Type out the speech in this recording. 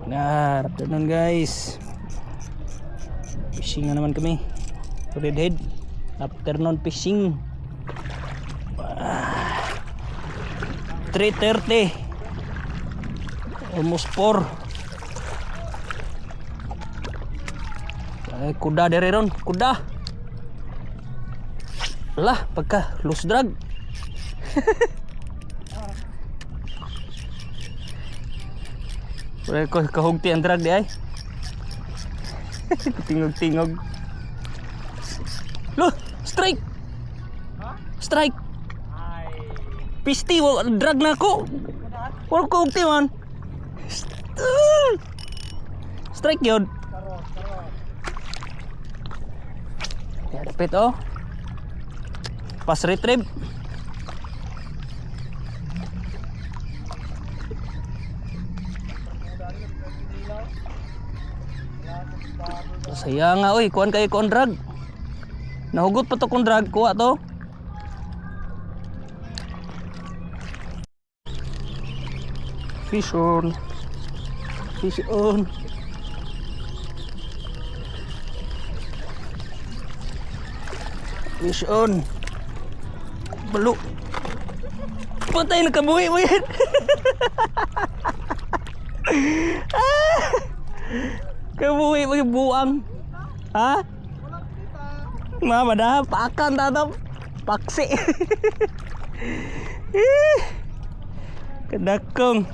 Nah, afternoon guys. Fishing na naman kami. Redhead. Afternoon fishing. 3:30. Almost 4. Kuda dari ron, kuda. Lah, pagka loose drag. Wala ko kahugti ang drag di ay. Tingog-tingog. Loh, strike. Strike. Pisti, drag na ako. Wala ko hugti man. Strike yun. Ya, dapit oh. Pas retrieve. Sayang nga oy, kuan kay kon drag. Nahugot pa to kon drag kuha to. Fish on. Fish on. Fish on. Beluk. Patay na kabuhi mo yan. Kabuhi mo yung buang. Ha? Mama dah pakan tatap. Paksi. Kedakong.